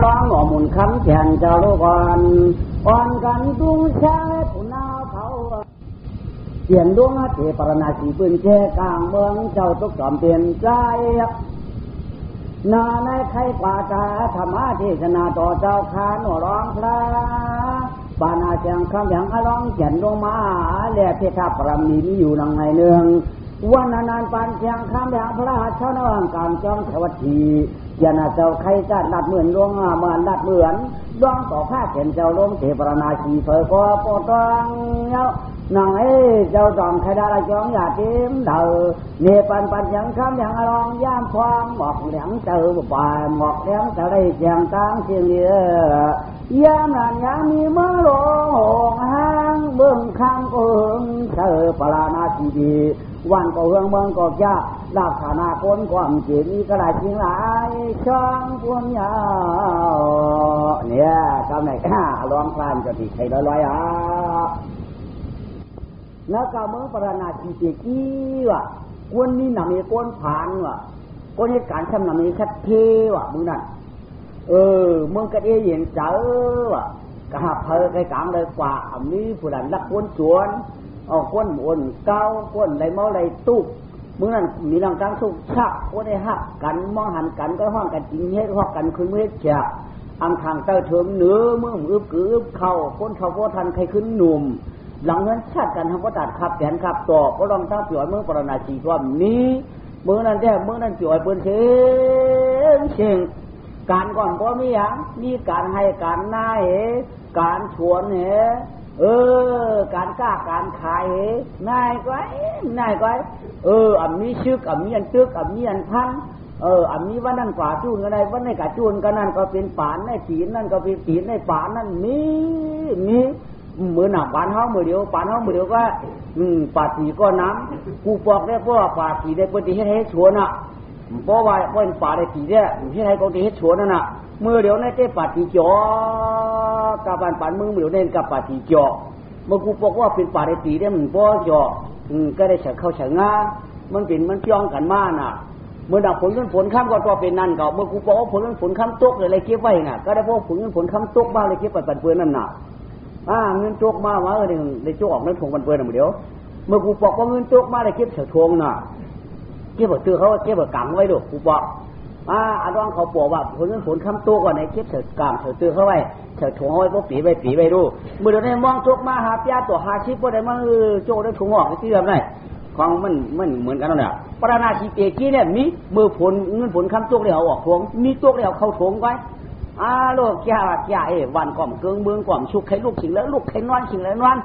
ร้องหน่อมุนคำแขนเจ้าลูกอ่อนกันดุงแช่ผู้นาเผาเปลี่ยนดวงเทปรณาสีปืนแช่กลางเมืองเจ้าตุกจอมเปลี่ยนใจนาในไข่กว่าจะธรรมะเทศนาต่อเจ้าข้าหน่อร้องพระปานาเสียงคำอย่างร้องเขียนลงมาแลเพทาปรมีมีอยู่นังไงเนืองวันนานปานเสียงคำอย่างพระเจ้าในวังการจอมสวัสดียานาเจ้าไข่จัดนัดเหมือนดวงเหมือนนัดเหมือนดวงต่อผ้าเขียนเจ้าลงเทปรณาสีเผยก็ปอดองนางเจ้าจอมใครได้จ้องอย่าทิ้มเดาเนปันอย่างคำอย่างร้องย่ามความหมอกเหลียงเจอบ่ายหมอกเหลียงจะได้เสียงตั้งเสียงเยอะย่ามนานยังมีเมื่อหลงห้างเบื้องข้างก็หึงเธอปราณาสีดีวันก็เฮืองเมืองก็ยากลาบฐานาคนความเจ็บมีกระไรจริงหลายช่างพวนยาวเนี่ยจำไหนร้องพรานจะติดใครลอยแล้วก็เมืองปราณาสีเจกี้ว่ะคนนี้หนามีก้นผานว่ะคนเหตุการณ์ทำหนามีชัดเทว่ะมึงนั่นเมืองกระเดียเย็นเจ้าว่ะกระหับเพอไกลกลางเลยกว่ามีผู้ดันรักคนชวนเอาคนหมุนเก้าคนไรเมาไรตุกมึงนั่นมีร่างกายสุกชักคนได้หักกันมองหันกันก็ห้องกันจริงเฮ็ดห้องกันคือเฮ็ดเฉะอังทางเต้าเถิงเนื้อเมื่ออึบกืบเข่าคนเขาโบทันใครขึ้นหนุ่มหลังนั้นชาติกันทำก็ตัดขับแขนขับต่อก็ลองตั้งจ่อยเมื่อปรณาชีว่านี้เมื่อนั้นแท้เมื่อนั้นจ่อยเปิ้นเชิงการก่อนก็มีอย่างมีการให้การนายการชวนการกล้าการขายนายก้อยอันนี้ชึกอันนี้อันตึกอันนี้อันพังอันนี้ว่านั่นกว่าจูนก็ได้ว่าในกาจูนก็นั่นก็เป็นป่านในศีลนั่นก็เป็นศีลในป่านนั่นมีมือหนักปานเฮามือเดียวปานเฮามือเดียวก็ปาสีก็น้ำกูปอกได้เพราะว่าปาสีได้ปฏิให้ชวนอ่ะเพราะว่าเป็นป่าได้สีเนี่ยที่ให้เขาให้ชวนนั่นน่ะมือเดียวในเต้ปาสีจ่อกับปานมือเดียวเน้นกับปาสีจ่อเมื่อกูบอกว่าเป็นป่าได้สีเนี่ยมันบ่จ่อก็ได้เฉเข้าเฉงามันเป็นมันจ้องกันมาน่ะเมื่อดับฝนข้ามก็ตัวเป็นนั่นก็เมื่อกูบอกว่าฝนข้ามตกเลยเก็บไว้น่ะก็ได้เพราะฝนข้ามตกบ้างเลยเก็บไปปันเปื้อนนั่นน่ะเงินโจกมาว่าได้โจกออกในถุงปันเปื้อนน่ะเดี๋ยวเมื่อกูบอกว่าเงินโจกมาได้เก็บเฉทงน่ะเก็บเตือเขาเก็บกังไว้ดูกูบอกอาดองเขาบอกว่าฝนข้ามตกว่าในเก็บเฉกังเฉเตือเขาไว้เฉทงเอาไว้พวกปีไปดูเมื่อเดี๋ยวนี้มองโจกมาหาปียตัวหาชิปว่าได้มาโจกได้ถุงออกที่แบบไหนของมันเหมือนกันนั่นแหละปราณาชีเตกี้เนี่ยมีมือเงินฝนคำตกเลยเอาออกทวงมีตกเลยเอาเข้าทวงไว้โลกแก่วันก่อมเกิงเมืองก่อมชุกใครลูกขิงแล้วลูกใครนอนขิงแล้วนอน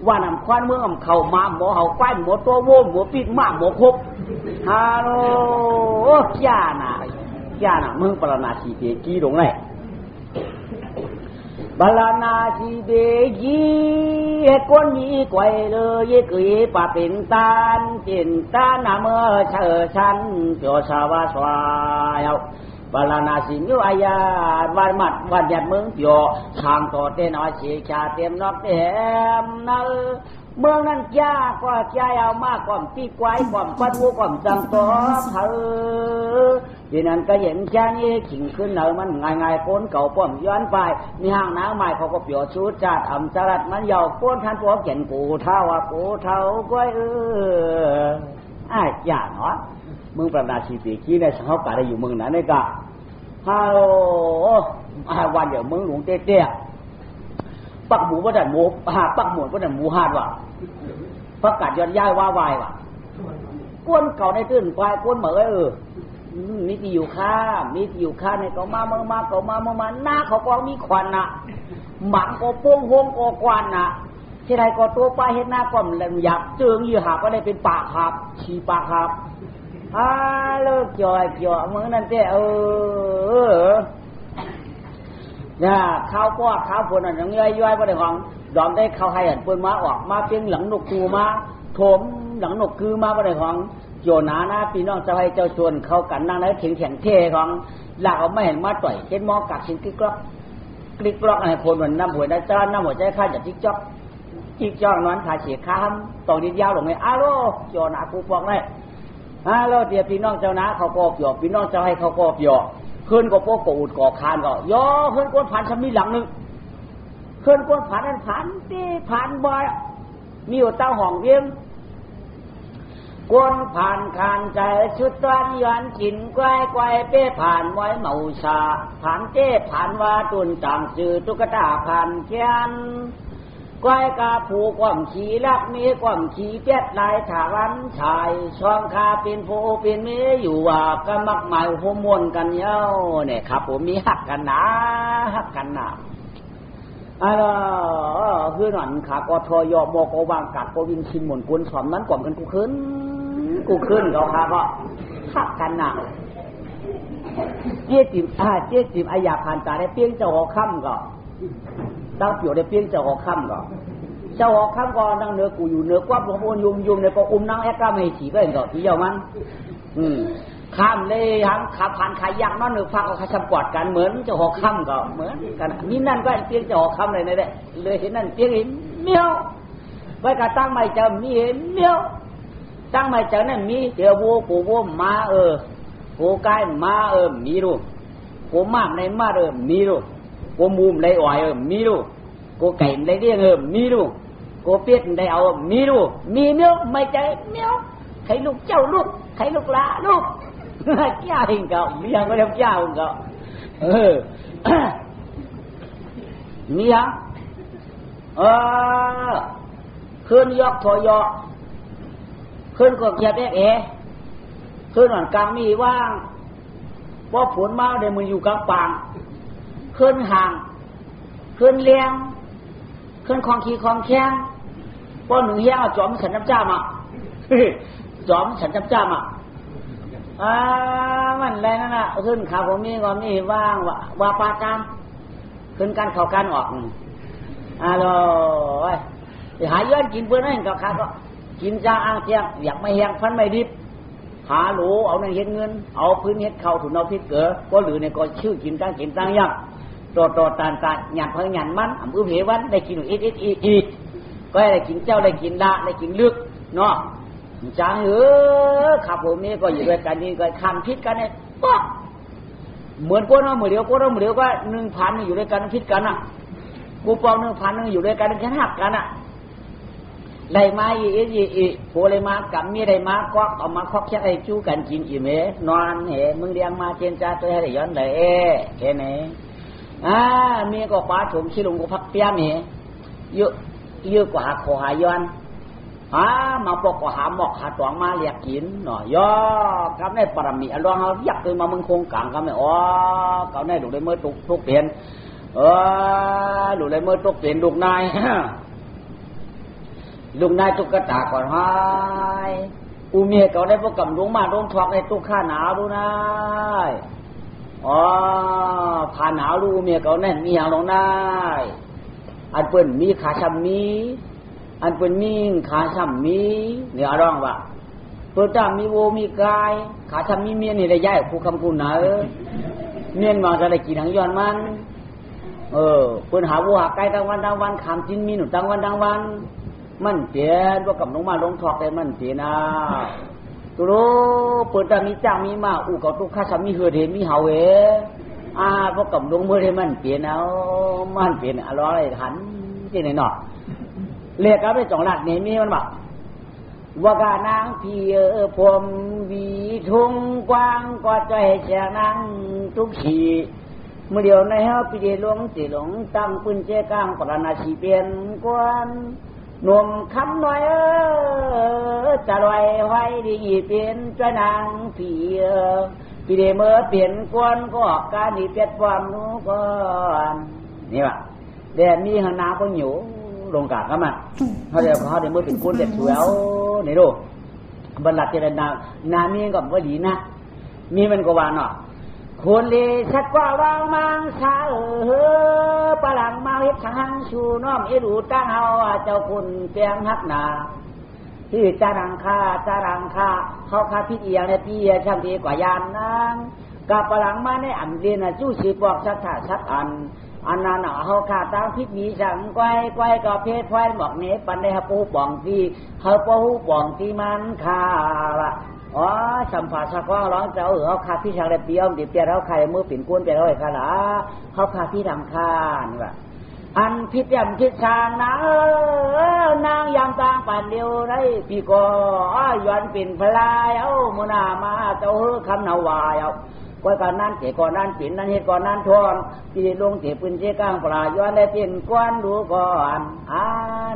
วันน้ำควันเมืองเข่ามาหมอเห่าไฟหมอตัวโว้หมอปิดมาหมอคบฮัลโหลแก่น่ะเมืองปราณาชีเตกี้ตรงไหนบาลานาชีเดยีคนมีไกวเลยเกยป่าเป็นตานเป็นตานาเมื่อเชิดชันเจ้าชาวสวายบาลานาสิมิวอายาวันมัดวันหยัดเมืองเปียวทางต่อเต้นอาชีชาเต็มนอกเต็มนั่นเมืองนั้นจ้าก็ใจเอามากกว่าตีไกวกว่าปัดวัวกว่าจังตัวเธอที่นั่นก็เห็นแค่นี้ขิงขึ้นเนอมันง่ายคนเก่าป้อมย้อนไปมีห้างน้ำใหม่เขาก็เปียวชูจัดอ่ำจรัดมันเยาป้นทันพวกเขียนกูเท่ากูเท่าก้อยจ้าเนาะมึงประดาชีปีกี้ในสังเขาป่าได้อยู่มึงนั้นนี่ก็ฮัลโหลวันเดี๋ยวมึงหลวงเตี้ยปักหมูว่าแต่หมูปักหมูว่าแต่หมูหาดว่ะประกาศย้อนย้ายว่าวายว่ะก้นเก่าในตื้นควายก้นเหมือมีที่อยู่ข้าในเขามาหน้าเขาก็มีควันน่ะหมังก็โป้งโฮงก็ควันน่ะที่ใดก็ตัวป้าเห็นหน้าก็มันอยากเจิงอยู่หาก็ได้เป็นปากครับชีปากครับเลิกจ่อยเมื่อนั้นเจ้เนี่ยข้าวป้อข้าวฝนอันยังย่อยๆบ่ได้ของดอมได้ข้าวให้อันเปิ้นมาออกมาเพียงหลังนกคูมาถมหลังนกคือมาบ่ได้ของโยนานะพี่น้องเจ้าให้เจ้าชวนเข้ากันนั่งแล้วแข็งเท่ของหลักเอาไม่เห็นมาต่อยเห็นมอกักสิกลิกล็อกให้คนเหมือนน้ำหวยได้จ้าน้ำหัวใจข้าจะจิ๊กจ๊อกนั้นขาเฉียข้ามตองดินยาวลงเลยโลโยนากูบอกได้โลเดี๋ยวพี่น้องเจ้านะเขาก็เปียกพี่น้องเจ้าให้เขาก็เปียก ขึ้นก็โป๊กกูดก่อคานก็ย่อขึ้นก้นผ่านชมีหลังนึงขึ้นก้นผ่านนั้นผ่านที่ผ่านบ่อยมีอยู่เต้าห้องเวียงก้นผ่านคานใจชุดตอนย้อนกินไกวไกวเป้ผ่านไว้เมาชาผ่านเจ้ผ่านว่าตุนต่างสื่อตุ๊กตาผ่านแขนก้อยกาผูกความขี่ลักมีความขี่เปียดลายถาวันชายช่องคาเป็นโฟเป็นเมอยู่ว่าก็มักหมายหัวมวนกันเย้าเนี่ยครับผมมีหักกันนะหักกันนะคือหนอนขากอทอยอบอกวางกัดกวินชินหมุนกวนสอมนั้นกล่อมกันกูขึ้นเขาขาก็หักกันนะเจี๊ยจิมอายาผ่านตาได้เปี้ยงเจ้าหัวค่ำก็ตั้งเปี่ยวได้เปี้ยงเจ้าหัวค่ำก็เจ้าหัวค่ำก็นั่งเนื้อกูอยู่เนื้อกวับหัวยุ่มเนี่ยก็นั่งแอกล้าไม่ฉีก็เองก็ที่เจ้ามันข้ามเลยทั้งขาผ่านขายักนั่นหนึ่งฟังเขาชำกอดกันเหมือนเจ้าหัวค่ำก็เหมือนกันนี่นั่นก็เปี้ยงเจ้าหัวค่ำเลยนะเนี่ยเลยเห็นนั่นเปี้ยงเห็นเมียวไว้กระตั้งไม่เจอมีเห็นเมียวตั้งไม่เจอนั่นมีเดี๋ยววัวมากูใกล้มามีรู้กูมากในมามีรู้กูมุมในอ่อยมีรู้กูไก่ในเรียงมีรู้กูเปียกในเอามีรู้มีเมียวไม่ใจเมียวใครลูกเจ้าลูกใครลูกละลูกเจ้าเองก็มีอย่างก็เรียกเจ้าเองก็มีอย่างขึ้นยกถอยยกขึ้นก็เกียบขึ้นหลังกลางมีว่างเพราะฝนมาเดี๋ยวมันอยู่กลางป่างขึ้นห่างขึ้นเลี้ยงขึ้นคลองขี้คลองแข้งเพราะหนึ่งเฮี้ยงจอมฉันจำจ้ามาจอมฉันจำจ้ามามันอะไรนั่นน่ะขึ้นข่าวผมมีก่อนนี่ว่างว่าปาการขึ้นการข่าวการออกหาย้อนกินเพื่อนนั่นกับข้าก็กินจ้าอ้างเจียงอยากไม่แหงฟันไม่ดิบหาหลูเอาในเห็ดเงินเอาพื้นเห็ดเข่าถุนเอาพิษเก๋อก็หรือในก็ชื่อกินตั้งยังโตตานหยาดเพิ่งหยาดมันอื้อเหวันได้กินอีก็ได้กินเจ้าได้กินดาได้กินลึกเนาะจ้าขับผมนี่ก็อยู่ด้วยกันนี่ก็ข้ามพิษกันเนี่ยก็เหมือนก้นว่าเหมือนเดียวก็1,000อยู่ด้วยกันพิษกันอ่ะกูปอง1,000อยู่ด้วยกันแค่หักกันอ่ะได้มาอีโผเลยมากับมีได้มาควักเอามาควักแค่ไอ้จู้กันกินอีเมนอนเหมึงเลี้ยงมาเจนจ้าตัวให้ได้ย้อนเลยแค่ไหนมีก็ป้าถมขี้ลงก็พักเปี้ยมเยอะกว่าขอหาย้อนมาปอกก็หาหมอกหาตวงมาเรียกกินหน่อยย่อกับในปรมีอรองเขาอยากตื่นมามึงคงกลางกับในเขาในดูได้เมื่อตุกเปลี่ยนดูได้เมื่อตุกเปลี่ยนลูกนายตุ๊กตาก่อนให้อูเมียเขาได้พวกกำลงมาลงทอกในตุ๊กข้าหนาวดูนะผ่าหนาวดูเมียเขาแน่นมีอย่างลงได้อันเปิ้นมีขาช้ำมีอันเปิ้นมีขาช้ำมีเนี่ยร้องว่าเปิ้นจ้ามีโวมีกายขาช้ำมีเมียนี่ได้ย้ายผู้คำคุณนะเมียนมาจะได้กินทั้งย้อนมันเปิ้นหาวัวหาไก่ทั้งวันขามจินมีหนุทั้งวันมันเปลี่ยนพวกกำลงมาลงทอกได้มันเปลี่ยนนะตุโรเปิดแต่มีจ้างมีมาอู่กับทุกข้าสามีเฮือเห็นมีเฮาพวกกำลงเมื่อได้มันเปลี่ยนเอามันเปลี่ยนอะไรหันที่ไหนหนอเรียกกันไป2 หลักเนี่ยมีมันบอกว่ากานางพี่ผมวีทุ่งกว้างก็ใจแจงนางทุกขีเมื่อเดียวในเฮาปีเดหลวงสิหลงตั้งปืนเจ้กลางปราณาชีเปลี่ยนกวนหนุ่มคำน้อยจะลอยไว้ดีเปลี่ยนใจนางพี่เดเมื่อเปลี่ยนกวนก็การดีเปลี่ยนความรู้ก่อนนี่ว่ะเดี๋ยวมีหางนาก็หิวลงกากันมาเขาเดี๋ยวเมื่อเป็นคนเด็ดสวยนี่ดูบรรลัดเจริญนามีก็ว่าดีนะมีมันก็ว่าเนาะคนดีชัดกว่าว่างมังสาปะหลังมาเฮ็ดทางชูน้อมดูตั้งเฮาเจ้าคุณเตียงฮักนาที่จารังคาเขาคาพิษเอียงในพี่ช่างดีกว่ายานนางกับปะหลังมาในอันเรียนจู้สีปอกชัดอันนั้นเขาขาตามพิษมีจังไกวกับเพชรไฟหมอกเนปันได้ฮะปูป่องที่เฮาปูป่องที่มันขาละ อ๋อสัมภาษณ์ก็ร้องเจ้าเขาคาพี่ชางได้เปียวดิเปียเขาใครมือปิ่นก้นเปียเขาไอ้ขาหลาเขาคาพี่ทำข้านี่ว่าอันพิษยำพิษชางนะนางยำตางปั่นเดียวได้พี่ก็ย้อนปิ่นพลายเอามือหน้ามาเจ้าคำนาวายเอาก้อยก่อนนั้นเจก่อนนั้นปิ่นนั้นเฮ็ดก่อนนั้นทวนปีลงเจปืนเจก้างปลาย้อนได้เป็นก้อนดูก่อน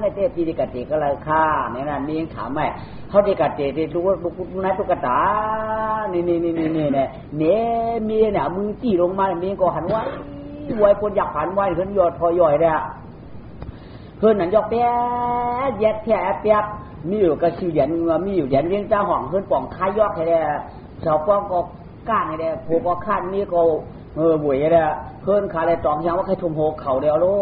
ในเทพปีดิกติก็เลยฆ่าเนี่ยนะมีถามไหมเขาดิกติที่ดูนักตุ๊กตานี่เนี่ยมีเนี่ยมือจี้ลงมามีก็หันไว้ไว้คนอยากหันไว้ขึ้นยอดพอย่อยเนี่ยเพื่อนนั่นยกแป๊ะแยกแผลแป๊บมีอยู่กระชิวเหรียญมีอยู่เหรียญเลี้ยงเจ้าห่องเพื่อนป่องคายยอกให้ได้ชาวป้องก็ก้านให้ได้ผูกก็ขั้นนี่ก็บุ๋ยได้เพื่อนขาเลยตองยังว่าใครทุ่มโหเข่าเดียวโล่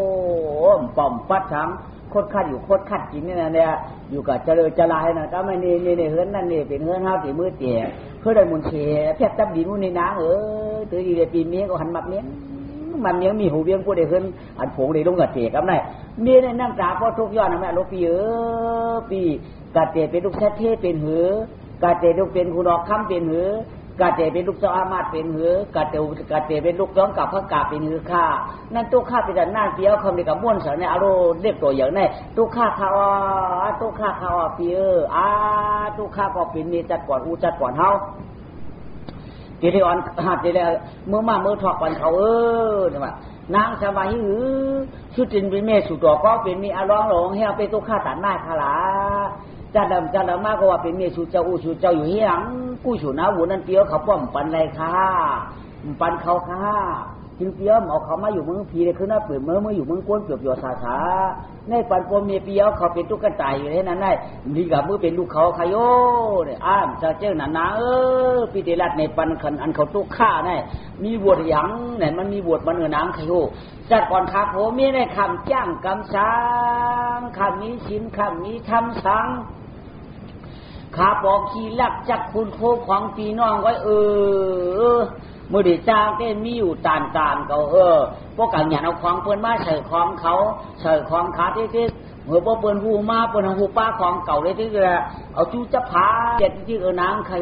ป่อมปัดช้างโคตรขัดอยู่โคตรขัดจริงเนี่ยเนี่ยอยู่กับเจริญเจริญนะก็ไม่นี่เฮือนนั่นนี่เป็นเฮือนห้าตีมือเตี๋ยเพื่อได้มุนเชแทบจับดินนู่นนี่นะตัวดีเลยปีเมียก็หันมาเมียมันยังมีหูเบี้ยงพูดได้ขึ้นอันผงได้ลงกับเตี๋ยกับไหนเมียเนี่ยนั่งจ่าพอทุกยอดนะแม่ลูกปีปีกาเตี๋ยเป็นลูกแท้เทเป็นหือกาเตี๋ยลูกเป็นคุณออกคำเป็นหือกาเตเป็นลูกเจ้าอามาตเป็นหือกาเตเป็นลูกย้อมกับพระกาเป็นหือข้านั่นตู้ข้าเป็นหน้าเปียวคำเดียวกับม้วนเสือเนี่ยอารมณ์เรียบตัวอย่างนี้ตู้ข้าข้าวตู้ข้าข้าวปีตู้ข้าก็เป็นนี่จัดก่อนจัดก่อนเฮาทีที่อ่อนหัดทีแล้วเมื่อมาเมื่อถอกวันเขาเนี่ยว่านางสบายหือชุดจินเป็นเมฆสุดตัวก็เป็นมีอารมณ์หลงเฮียเป็นตู้ข้าตัดหน้าขลาจะดำมากกว่าเป็นเมียชูเจ้าอยู่เฮียงกู้ชูน้าหูนั่นเปียวเขาป้อมปันไรค่ะปันเขาค่ะจึงเปียวเอาเขามาอยู่เมืองพีเลยคือหน้าเปิดเมื่ออยู่เมืองก้นเปลือกหยอดสาในปันปมเมียเปียวเขาเป็นตุ๊กตาอยู่ที่นั่นได้ดีกับมือเป็นลูกเขาขยโยเนี่ยจะเจ้าหนาปีติรัตในปันขันอันเขาตุ๊กข้าเนี่ยมีบวชหยังเนี่ยมันมีบวชมันน้ำขยโยจัดก่อนขาโผมีในคำจ้างกำช้างคำนี้ชินคำนี้ทำสังขาปอกขี้ลักจักคุณโคของปีน้องไว้มือดีจ้างเต้มีอยู่ตานเขาพวกกันหยาดเอาของเปิ้นมาใส่ของเขาใส่ของขาที่เมื่อพวกเปิ้นหูมาเปิ้นหูป้าของเก่าเลยที่เอาจูจะพาเจ็ดที่น้ำไข่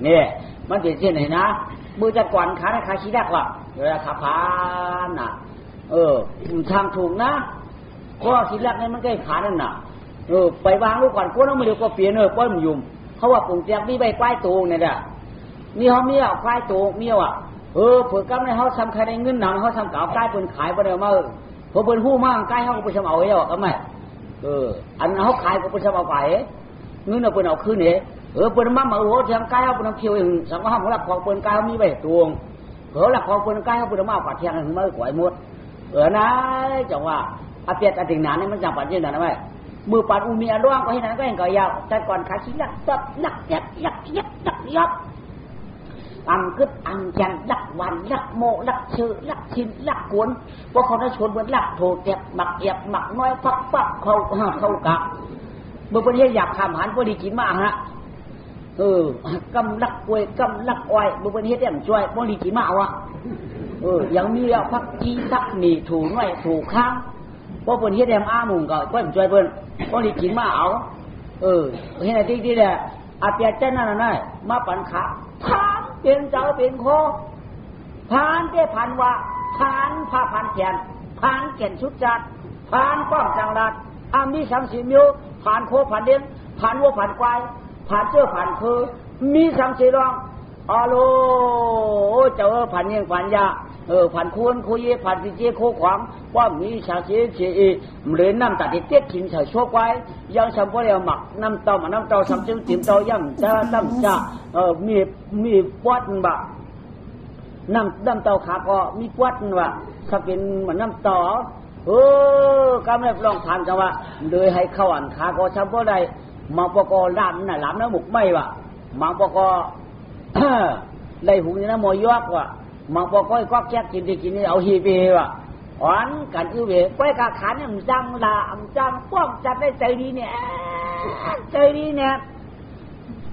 เนี่ยมันเป็นเช่นไหนนะมือจะก่อนขาในขาขี้ลักว่ะเวลาขาพานน่ะทางถูกนะเพราะขี้ลักนี่มันใกล้ขานั่นน่ะไปวางลูกก่อนพวกนั้นไม่เดี๋ยวก็เปลี่ยนป้อนมันยุ่มเขาว่าปุ่งเตียกนี่ใบควายตูงเนี่ยนี่เขามีควายตูงมีว่ะเผื่อกำในเขาทำใครได้เงินหนังเขาทำกาวใกล้เป็นขายไปเดี๋ยวมาพอเป็นหู้มากใกล้เขาก็ไปทำเอาไว้หรอกก็ไม่อันเขาขายก็ไปทำเอาไปเงินเอาเป็นเอาคืนเนี่ยเป็นมั่มมาโอ้ทำใกล้เขาเป็นเคียวเองสังฆะเขาหลักของเป็นใกล้เขามีใบตูงเขาหลักของเป็นใกล้เขาเป็นมาปาดเทียงถึงมาขวายหมดนะจังว่าอาเปียตอาติงหนานี่มันจังปัดยืนหนาไหมมือปัดอุมีอร่างก็ให้นั่นก็เองก็ยาวแต่ก่อนขาชี้ลักตับลักยักกึดจันลักวันลักโมลักชื่อลักชินลักกวนพวกเขาได้ชวนเหมือนลักโถเจ็บหมักเอียบหมักน้อยฟักเขากักเมื่อวันนี้อยากทำหันพอดีกินมากฮะกำลักกล้วยกำลักอ้อยเมื่อวันนี้เต็มช่วยพอดีกินมากวะยังมีพักจีทักหนีถูน้อยถูข้างพอเพิ่นเฮ็ดแฮมอ้ามุงก็เพิ่นช่วยเพิ่นบ่ได้กินมาเอาเฮ็ดให้ที่แหละอาเปียจันนั่นน่ะมาปันขาพานเป็นเจ้าเป็นโคพานได้พันว่าพานผ้าพันแขนพานแก่นชุดจัดพานป้องจังรัดมี30นิ้วพานโคพานเด่นพานวัวพานควายพานเจ้าพานคือมี30รองอ๋อโลเจ้าพานยังพานยาผ่านควรคุยผ่านวิจิโคขวางว่ามีชาเสียเสียหรือน้ำตัดที่เตี้ยถิ่นเฉยชั่วไว้ยังสมบูรณ์หมักน้ำเต้าน้ำเต้าสำจิ้มจิ้มเต้าย่ำจะตั้มจะมีปวดบะน้ำเต้าขาก็มีปวดบะถ้าเป็นเหมือนน้ำต่อก็ไม่ลองทานจังว่าเลยให้เข้าอันขาก็สมบูรณ์ได้มังปกอล้ำน่ะล้ำน้ำหมุกไม่วะมังปกอได้หูนี่นะมอยอกว่ะมังปอกก็แค่กินได้กินนี่เอาฮีไปว่ะอ่อนกันเวก้อยกาขันเนี่ยจังลาจังป้องจัดได้ใจดีเนี่ย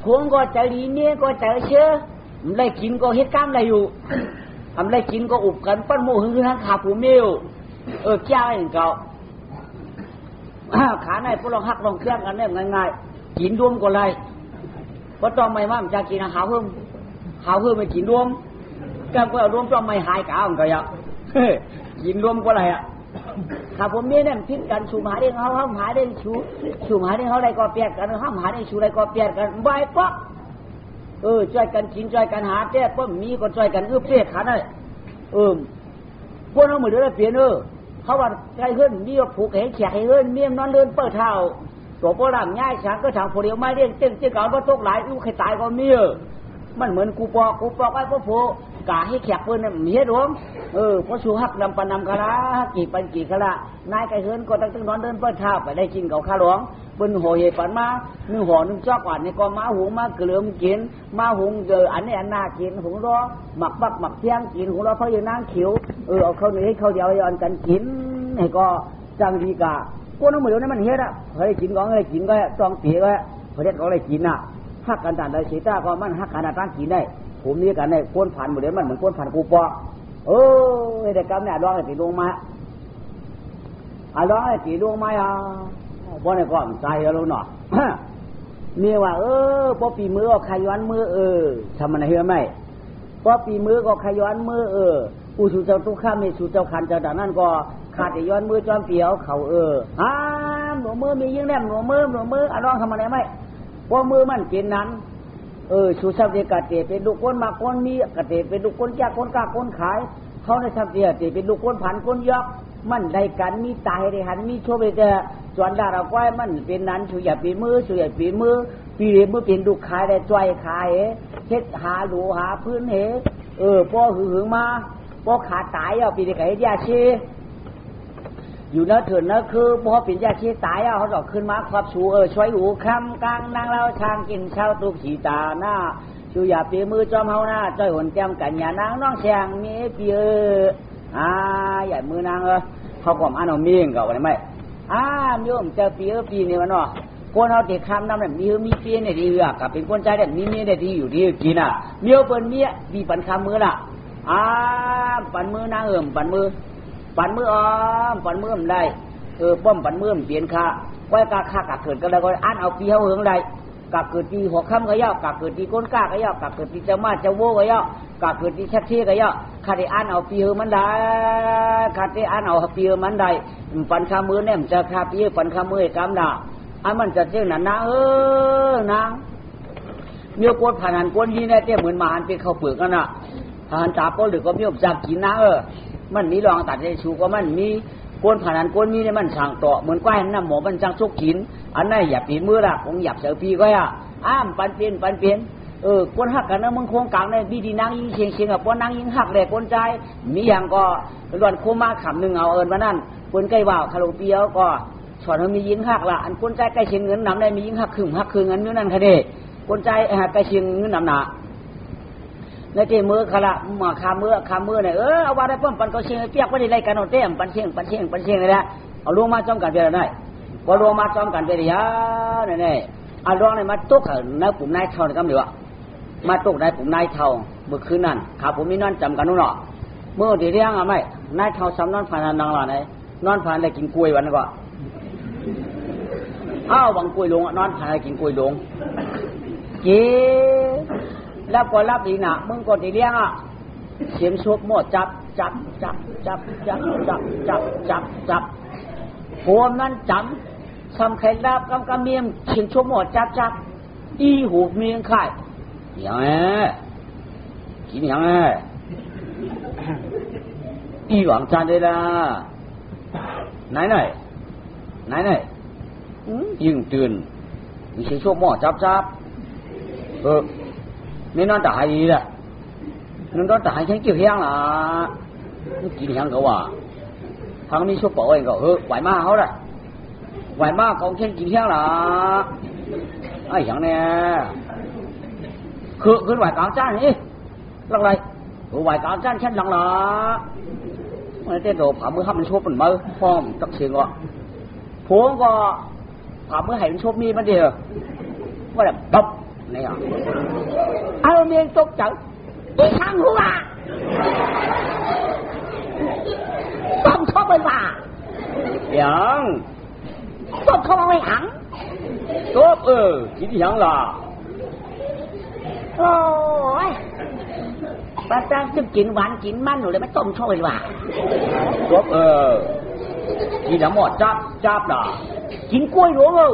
พวงก็ใจดีเนี่ยก็ใจเชื่อได้กินก็เฮ็ดกล้ามอะไรอยู่ทำได้กินก็อุบกันปั้นโมหึงทั้งขาผู้เมียวแก้อย่างเก่าขาในพวกเราหักลองเครื่องกันเนี่ยง่ายๆกินรวมก็ไร ก็ต้องไม่ว่ามันจะกินหาวเพิ่มไม่กินรวมกันก็รวมต้องไม่หายกาวมันก็อย่ากินรวมก็อะไรอ่ะถ้าผมมีเนี่ยพิษกันชูหาได้เขาห้ามหาได้ชูหาได้เขาอะไรก็เปลี่ยนกันห้ามหาได้ชูอะไรก็เปลี่ยนกันใบป๊อกช่วยกันกินช่วยกันหาแก้ป้อมมีก็ช่วยกันเปรี้ยขาได้พวกเราเหมือนเดิมเปลี่ยนเขาว่าใครขึ้นมีผูกแขนแฉกให้ขึ้นเมียนอนเดินเปิดเท้าตัวโบราณง่ายฉันก็ทางพอเดียวไม่เรียกเจ้าเก่าก็ตกหลายลูกใครตายก็มีมันเหมือนกูปอกไอ้พ่อโผกาให้แขกเปิ้นเนี่ยมีเหตุหลวงเพราะชูฮักนำปนำคารากี่ปันกี่คาระนายไก่เฮินก็ตั้งนอนเดินเปิดเท้าไปได้กินเก่าข้าหลวงเปิ้นหัวเห็ดปันมานึ่งห่อนึ่งจอกอ่อนนี่ก็มาหุงมาเกลือมกินมาหุงอันนี้อันน่ากินหุงรอหมักบักหมักเที่ยงกินหุงรอเพราะยังนั่งเขียวเอาข้าวเหนียวให้ข้าวเดียวย้อนกันกินให้ก็จังดีกะพวกน้องเหมือนนี่มันเฮ็ดอ่ะเฮ้ยกินของอะไรกินก็จองเปียก็เฮ็ดของอะไรกินอ่ะฮักกันต่างใดเสียตาก็มันฮักกันต่างกินได้ผมนี่กันได้คนผ่านหมดเลยมันเหมือนคนผ่านกูปอแต่กรรมเนี่ยร้องให้ตีลงมาร้องให้ตีลงมาบ่เนี่ยก็ใจแล้วเนาะมีว่าพอปีมือก็ขย้อนมือทำมันเหี้ยไหมพอปีมือก็ขย้อนมือผู้สู่เจ้าทุกข้ามีสู่เจ้าขันเจ้าด่านนั่นก็ขาดแต่ย้อนมือจอมเปียวเขาหนูมือมียิ่งแนมหนูมือร้องทำมันได้ไหมพอมือมันเป็นนั้นสู่ชาวเดียกะเตเป็นลูกคนมาคนมีกะเตเป็นลูกคนจ้าคนกล้าคนขายเขาในชาวเดียเตเป็นลูกคนผันคนยอกมันได้กันมีตายได้หันมีโชว์ไปแต่จวนดาเราก้อยมันเป็นนั้นช่วยอย่าปีมือเป็นลูกขายได้จ่อยขายเฮ็ดหาหลูหาพื้นเหพ่อหึงมาพ่อขาตายปีเด็กไอ้ยาชีอยู่นะเถิดนะคือพอเป็นยาชีตายเขาดอกขึ้นมาความสูช่วยหูคำกลางนางเราช่างกินเช้าตุกสีตาหน้าชูอย่าปีมือจอมเฮาหน้าจ้อยหนแก้มกันอย่านางน้องแฉงมีปีใหญ่มือนางเขาก็มาเอาเมียงกับอะไรไหมโยมเจอปีนี่วะเนาะคนเอาเด็กคำน้ำแบบมีปีเนี่ยดีกับเป็นคนใจแบบมีเมียได้ดีอยู่ดีกินเมียเปิ้นเมียดีปันคำมือล่ะปันมือนางปันมือปันมือมันได้ป้อมปันมือมันเปลี่ยนค่าก้อยกาค่ากะเกิดก็แล้วก็อ่านเอาปีเฮาเหิงได้กะเกิดปีหัวค่ำก็ย่อกะเกิดปีก้นกาก็ย่อกะเกิดปีเจ้ามาเจ้าโวก็ย่อกะเกิดปีชักเที่ก็ย่อข้าได้อ่านเอาปีเฮมันได้ข้าได้อ่านเอาปีเฮมันได้ปันค่ามือเนี่ยมันจะค่าปีปันค่ามือกำน่ะมันจะเจ้านั่นนะนางเมียกวนผ่านหันกวนยี่เนี่ยเจ้าเหมือนมาหันไปเข้าเปลือกกันน่ะผ่านตาโปหรือก็มีอบจักกินนะมันมีรองตัดได้ชูก็มันมีกวนผ่านอันกวนมีเนี่ยมันสั่งต่อเหมือนก้อยน้ำหมูมันจังสุกกินอันนั้นอย่าปีมือละคงหยับเสือปีก็ปันเปลี่ยนกวนหักกันนะมึงโค้งกลางเนี่ยดีนางยิงเชียงกับกวนนางยิงหักเลยกวนใจมีอย่างก็ล้วนโคมาขำหนึ่งเอามานั่นกวนใกล้ว่าวคารุเปียวก็สอนให้มียิงหักละอันกวนใจใกล้เชียงเงินนำได้มียิงหักครึ่งเงินนั่นค่ะเด็กกวนใจใกล้เชียงเงินนำหนาในเจมือขละมาคามือเนี่ยเอาว่าได้ป้อมปันก็เชียงเปียกไว้ในไรกันเอาเต้มปันเชียงเลยนะเอาลงมาจอมกันไปได้พอลงมาจอมกันไปได้ยาเนี่ยเอาลงเนี่ยมาตกในปุ่มนายเท่านี่ก็ไม่ว่ามาตกในปุ่มนายเท่าเมื่อคืนนั้นขาผมมีนอนจำกันนู่นเนาะเมื่อเดี๋ยวเรื่องอะไรนายเท่าซ้ำนอนผ่านนางหล่ะไหนนอนผ่านได้กินกล้วยวันนั้นก็วังกล้วยลงนอนผ่านได้กินกล้วยลงแล้วก็รับอีกนะมึงก็ดีเลี้ยงเสียมชกหมดจับโหมนั้นจำสำคัญรับกำเมียมเสียมชกหมดจับอีหูเมียงไข่อย่างกินอย่างอีหวังจานได้ละไหนยิงตื่นมีเสียมชกหมดจับnên nó đại gì đó nó đại thấy kiểu hang là nó chỉ hang cậu thằng đi số bộ anh cậu quải ma hết rồi quải ma còn trên chỉ hang là ai hang nè cứ quải cáo chan đi lần này quải cáo chan chân lần làมันเต้นโดผ่ามือห้ามมันชบมันมือฟ้องตักเสียงก็ผัวก็ผ่ามือให้มันชบมีมันเดียวว่าแบบตบnày miệng tốt chữ đi sang hú không có bên bà dạ tốt không ai hẳn tốt chỉ đi hẳn là โอ้ยปลาตั้งซึ่งกินหวานกินมันอยู่เลยไม่ต้มช่วยว่าจบกินน้ำหมดจับด่ากินกล้วยหลวง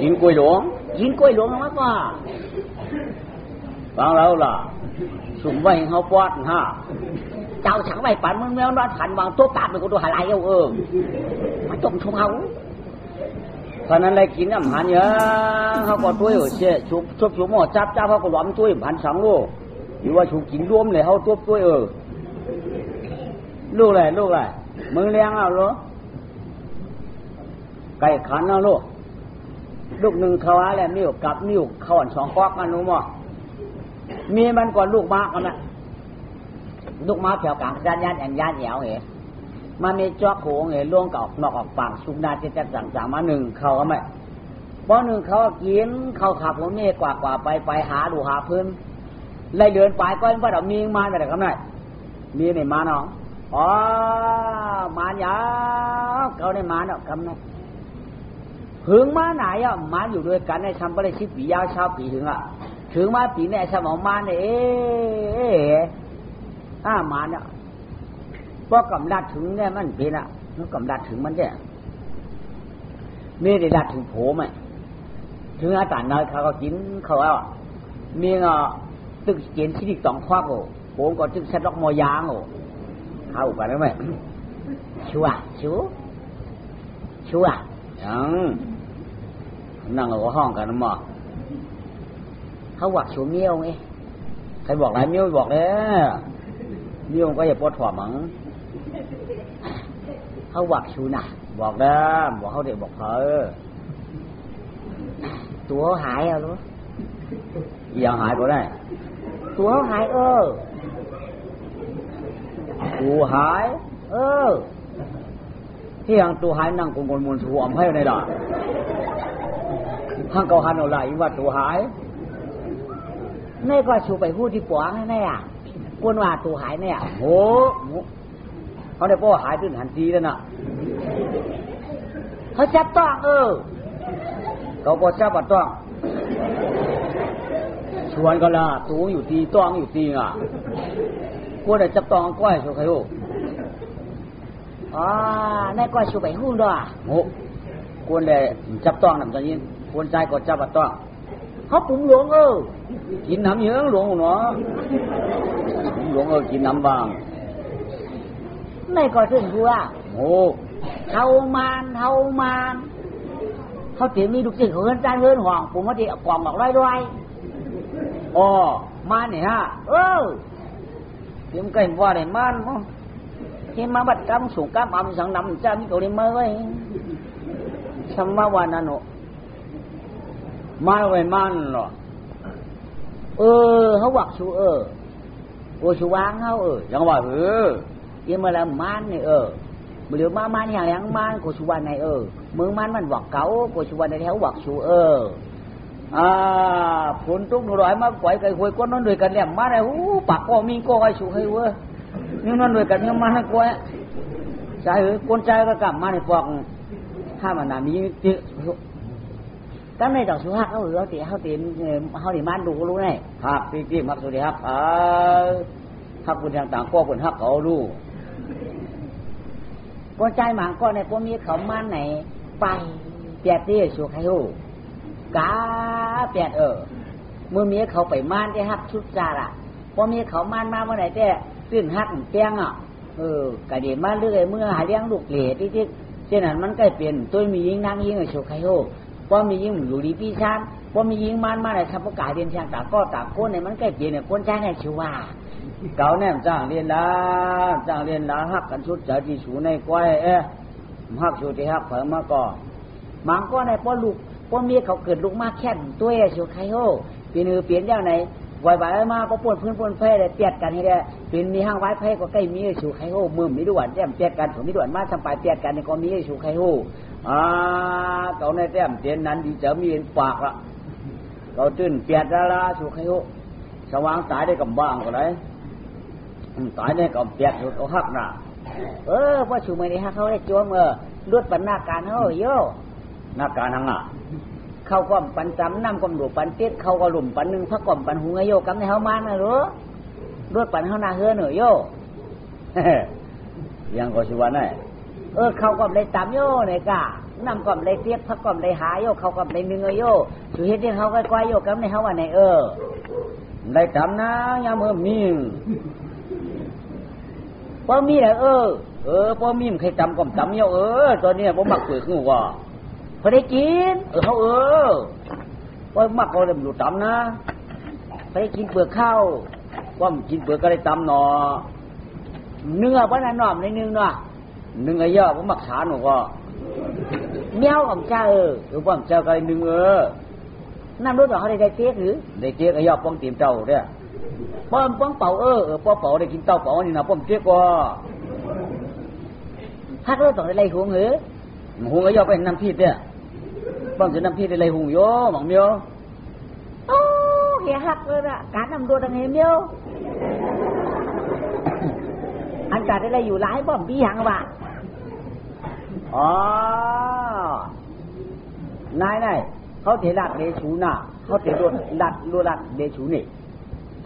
กินกล้วยหลวงมากกว่าฟังแล้วล่ะสุ่มไว้ให้เขาปอดฮะเจ้าฉันไว้ปั่นมึงแมวนอนขันวางโต๊ะตาเป็นกูตัวหาไรมาต้มชมเขาเพราะนั้นเลยกินอาหารเยอะเขาก็ตัวเชี่ยชุบหม้อจับเขาก็ล้อมตัวพันสองลูกหรือว่าชุบกินรวมเลยเขาตัวลูกอะไรมึงเลี้ยงเอาเหรอไก่ขันเอาลูกหนึ่งเขาอะไรมิ้วกับมิ้วเขาอันสองก๊อกกันรู้มั้ยมีมันก่อนลูกม้ากันนะลูกม้าแถวกลางย่านเหนียวเหรอมามีจอกโขงเหรอล่วงกับนอกออกปากสุกนาจะสั่งมาหนึ่งเขาก็ไม่เพราะหนึ่งเขากินเขาขับผมนี่กว่าไปหาดูหาพื้นไล่เดินไปก็ว่าเรามีมาแต่คำไหนมีในมาเนาะอ๋อมาเยอะเขาในมาเนาะคำนั้นหึงมาไหนอ่ะมาอยู่ด้วยกันในทำไปได้10 ปียาวชาวปีถึงอ่ะถึงมาปีเนี่ยสมองมาเนี่ยมาเนี่ยพอกำลัดถึงเนี่ยมันเป็นอ่ะแล้วกำลัดถึงมันเนี่ยไม่ได้ดัดถึงโผล่ไหมถึงอาจารย์น้อยเขาก็กินเขาอ่ะมีตึกเกียนที่ดิ2 ควักโผล่ก็ตึกเซ็ตล็อกมอยางเข้ากันได้ไหมชัวยังนั่งởห้องกันมั้งเขาหวักชูเมียวไงใครบอกไรเมียวบอกเลยเมียวก็อย่าปวดหัวมั้งเขาหวักชูน่ะบอกได้บอกเขาเด็กบอกเขาตัวหายเอารู้ยังหายก็ได้ตัวหายตัวหายที่ยังตัวหายนั่งกงกลมูลถ่วมให้ในด่าห้างเกาหันเอาไหลว่าตัวหายนี่ก็ชูไปพูดที่ปวงแน่อ่ะกวนว่าตัวหายเนี่ยโหเขาได้ป้อหายขึ้นหันทีแล้วน่ะเขาจับต้องเขาก็จับต้องชวนก็ละตัวอยู่ทีต้องอยู่ทีอ่ะกวนได้จับต้องก้อยโชว์ใครนี่ก็ชูไปหุ้นด้วยโอ้กวนได้จับต้องนำตอนนี้กวนใจก็จับต้องเขาปุ๋งหลวงกินน้ำเยอะหลวงเนาะหลวงกินน้ำบางไม่ก็ถึงหัวโอ้เฮามานเขาเตรียมมีลูกศิษย์เฮิร์นจานเฮิร์นห่วงผมว่าที่กล่องบอกด้วยมาเนี่ยฮะเตรียมไก่ว่าได้มันมั้งที่มาบัดกำสูงกำอำสังนำจะมีตัวนี้มาไว้สมมาวันนั้นมาไว้มันหรอเขาหวักชูโอชูวางเขายังว่ายังมาแล้วมันนี่เดี๋ยวมามันอย่างมันโกชูวันไหนมือมันหวักเก๋าโกชูวันในแถวหวักชูผลทุกหน่อยมาปล่อยไก่คุยก้นนั่นด้วยกันเนี่ยมาได้ปากก็มีก็ไอ้ชูให้เว้ยนี่นั่นด้วยกันเนี่ยมาให้กล้วยใจคนใจก็กลับมาในฟองถ้ามันน่ะมีติตั้งในดอกชูฮักเขาตีเขาตีมันดูก็รู้ไงฮักตีฮักสุดที่ฮักฮักคนต่างก็คนฮักเขาดูคนใจหมางก็ในพวกนี้เขามันไหนไปเปียตี้ชูใครหูกาเปียดเมื่อมีเขาไปมันที่ฮักชุดจาระพอมีเขามันมาเมื่อไหร่แต่ตื่นฮักเปียงกะเดี๋ยวมาเรื่อยเมื่อหาเลี้ยงลูกเหล่ที่เช่นนั้นมันก็เปลี่ยนตัวมียิงนางยิงชูใครหูพอมียิงอยู่ดีพี่ชานพอมียิงมันมาไหนทำประกาศเรียนทางตาก็ตาโคนเนี่ยมันก็เปลี่ยนเนี่ยคนใจเนี่ยชูว่าเก่าเนี่ยจ้างเรียนละฮักกันชุดเจที่สูในก้อยฮักชูที่ฮักเพิ่มมาก่อนบางก็ในพอลูกพอมีเขาเกิดลูกมากแค่ตัวชูใครโห่เปลี่ยนเปลี่ยนอย่างไหนไหวมาพอปนพื้นปนไฟเลยเปียดกันให้ได้เป็นมีห้างไว้ไฟก็ใกล้มีชูใครโห่มือมีด่วนแจ่มเปียดกันผมมีด่วนมาทำปลายเปียดกันในก็มีชูใครโห่เก่าในแต้มเตียนนั้นดีเจอมีเห็นปากละเราตื่นเปียดละชูใครโห่สว่างตายได้กับบ้างก็ได้ตายได้กับเปียดอยู่เขาฮักน่ะพอชูมือนี่ฮักเขาได้จ้วงลวดปันหน้าการเขาโย่หน้าการทั้ง เขาก้มปันจำน้ำก้มดูปันเตี้ยเขาก็หลุมปันหนึ่งพักก้มปันหุงโยกำในเฮามานะหรือรถปันเฮานาเฮือหน่อยโยยังก็ชิวันได้เขาก้มเลยตามโยเนี่ยกะน้ำก้มเลยเตี้ยพักก้มเลยหาโยเขาก้มเลยหนึ่งโยสุเหตุที่เขาก้อยโยกำในเฮาว่าไหนได้ตามนะยามมีพอมีแหละพอมีมันใครจำก้มจำโยตอนนี้ผมมักเปิดหูว่าพอได้กินเขาว่ามักเขาเลยดูตำนะพอได้กินเปลือกข้าวว่ามันกินเปลือกก็ได้ตำหนอเนื้อเพราะนั้นหน่อมในนึงเนาะนึงไอ้ย่อผมมักขาหนูก็เมี้ยวของเจ้าหรือว่าเจ้าก็ได้นึงน้ำรู้ต่อเขาได้เจ๊กหรือได้เจ๊กไอ้ย่อป้องตีมเจ้าเนี่ยป้องเป่าป้องเป่าได้กินเต้าเป่านี่นะป้องเจ๊กก็ฮักรู้ต่อได้ไรหงหรือหงไอ้ย่อเป็นน้ำพีดเนี่ยป้องจะน้ำพีดได้ไรหงโย่หมองเมียวโอ้เฮียฮักเลยละการนำตัวทางเฮียเมียวอันการได้ไรอยู่หลายป้อมปีหังว่ะนายเขาเทลัดเดชูน่ะเขาเทรถลัดเดชูนี่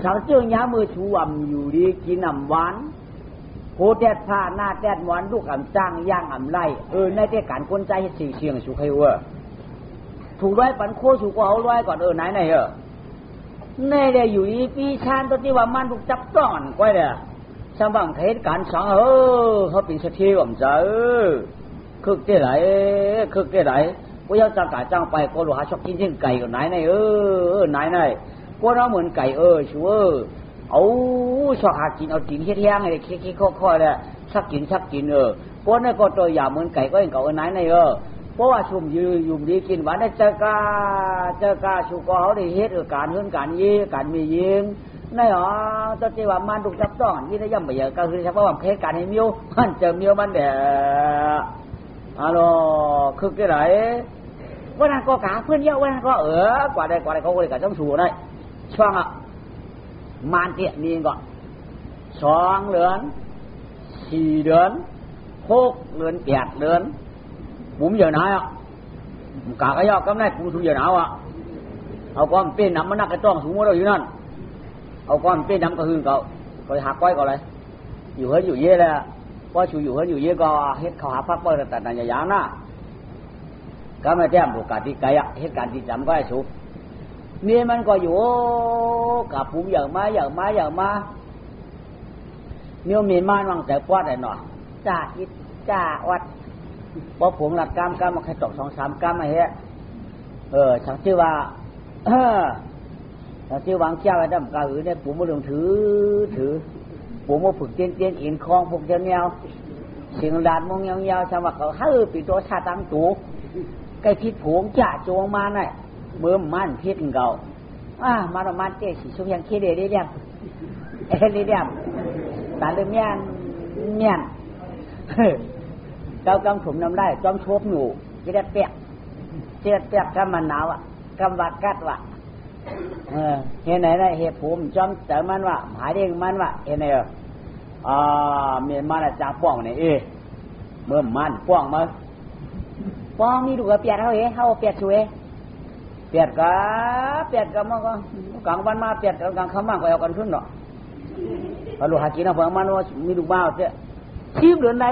ชาวเจ้าย้ามือชูอ่ำอยู่ดีกินอ่ำหวานโคแดดผ้าหน้าแดดหวานลูกอ่ำจ้างย่างอ่ำไล่ในเทศกาลคนใจสี่เชียงชูใครถูกร้อยปันโคชูก็เอาร้อยก่อนนายในเดี๋ยวอยู่ดีปีชานตัวที่ว่ามันถูกจับต้อนก้อยเด้อสมบังเทศการสองเขาเป็นเสถียรใจคึกเท่าไหร่กูอยากจ้างกาจ้างไปกูรู้หาชอบกินเช่นไก่กับนายนายกูเราเหมือนไก่ชัวเอาชอบหากินเอากินเที่ยงอะไรคิดค่อยๆเลยชักกินกูนี่ก็ตัวอย่างเหมือนไก่ก็ยังเก่านายเพราะว่าชุมอยู่ดีกินหวานได้เจอกาชูก็เขาได้เฮ็ดการเฮือนการยีการมียิงในตัวที่ว่ามันถูกจับต้องยี่ได้ย่ำไปเยอะก็คือเฉพาะว่าเทศการให้มิวมันเจอมิวมันเด้คือกี่ไรวันนั้นก็กาเพื่อนเยอะวันนั้นก็กว่าใดเขาก็เลยกาต้องชูได้ช่วงมันเตี้ยนี่ก่อน2 เดือน 4 เดือน 6 เดือน 8 เดือนผมgiờ nào cả cái do cái này cũng thu giờ nàoเอาก้อนเป็นน้ำมันนักกระจ้องสูงกว่าเราอยู่นั่นเอาก้อนเป็นน้ำกระหึ่งเขาหักไว้ก่อนเลยอยู่เฮ้ยอยู่เย่เลยพอชูอยู่เฮ้ยอยู่เย่ก็เฮ็ดเขาหาพักเปิดแต่นั่นอย่างน่ะก็ไม่แจ่มบุกการที่ไกลเฮ็ดการที่จำก็ให้ชูเนี่ยมันก็อยู่กับผมอย่างมาเนี่ยมีมันวางแต่ปวดไอ้หน่อยจ่าวัดพอผมหลักกรรมมาแค่ตก2-3 กรรมไอ้เหี้ยฉันชื่อว่าฉันชื่อวางเจ้าไอ้ดำกาหือเนี่ยผมมาลงถือผมมาฝึกเตี้ยนอินคลองพวกเจ้าแนวเสียงดานมองยาวๆชาวบ้านเขาปีตัวชาตังตูไก่พิษผงจ่าจวงมาหน่อยเบิ่มมันพิษเก่ามาประมาณ7-4 ชั่วโมงคิดได้ยังตาเริ่มเมียนเจ้ากำถุมน้ำได้จอมชบหนูจะได้เปียกกำมันหนาวกำวัดกัดเห็นไหนได้เหตุผมจอมแต่มันว่าหายเด้งมันว่าเห็นไหนเมียนมาจากป้องนี่เมื่อมันป้องนี่ดูกับเปียกเขาเปียกช่วยเปียกกับมันก็กลางวันมาเปียกกลางค่ำมาก็เอากันขึ้นเนาะพอลูกหากินเอาเพื่อมันว่ามีลูกบ้าเจ้ชีพเดือนใด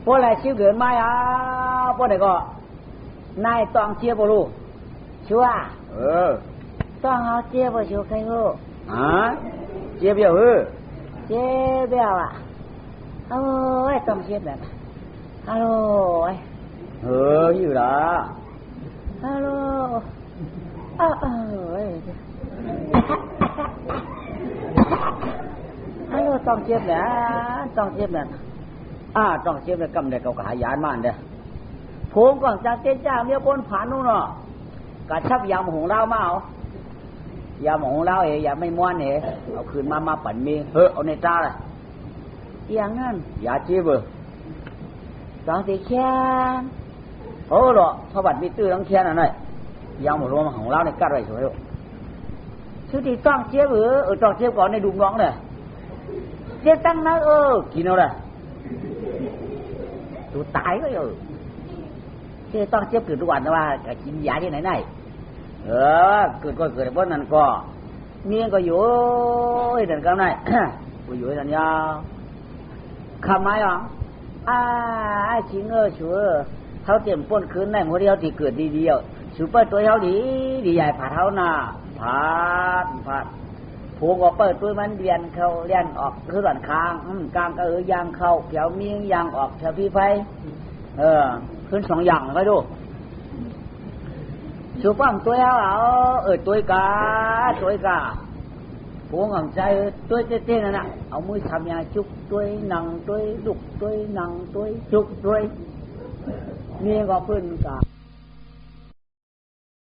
พวกอะไรชิวเกินมาพวกไหนก็นายต้องเชียบรู้ชัวต้องเอาเชียบชัวใครรู้เชียบเบี้ยวเชียบเบี้ยวต้องเชียบแบบฮัลโหลอยู่ละฮัลโหลฮัลโหลต้องเชียบแบบต้องเชียบเลยกำเด็กเขาขายยานมันเด้ผมก่อนจากเจ้าเมียปนผ่านนู่นเนาะกระชับยามหงเรามาเอายามหงเราอย่าไม่ม้วนเอาคืนมาปั่นมีเอาในตาเลยอย่างนั้นอย่าจีบสองสีแค้นหรอพระบัดมีตื้อทั้งแค้นอะไรยามหงเราของเราในกัดไว้สวยชื่อที่ต้องเจี๊ยบต้องเจี๊ยบก่อนในดุมน้องเลยเจี๊ยบตั้งนะกินเอาเลยตัวตายก็อยู่เ ที่ต้องเจ็บเกิดทุกวันนะว่ากินยาที่ไหนได้เกิดก็เกิดเพราะนั้นก็เมียก็อยู่เดินกันได้กูอยู่นั่นยาวคำไม้หรอไอ้ชิงชัวเขาเตรียมป้นคืนได้หัวเดียวที่เกิดดีเดียวสูเปิดตัวเขาดีใหญ่ผ่าเท้าหน้าผ่าผูกออกเปิดตัวมันเรียนเข้าเรียนออกคือหลังคางกลางก็ยางเข้าแถวเมียงยางออกแถวพี่ไฟขึ้นสองอย่างไปดูสูป้อมตัวเอาตัวกาผูกของใจตัวเต้นนั่นน่ะเอามือทำยาจุกตัวหนังตัวดุกตัวหนังตัวจุกตัวเมียก็เพิ่นกา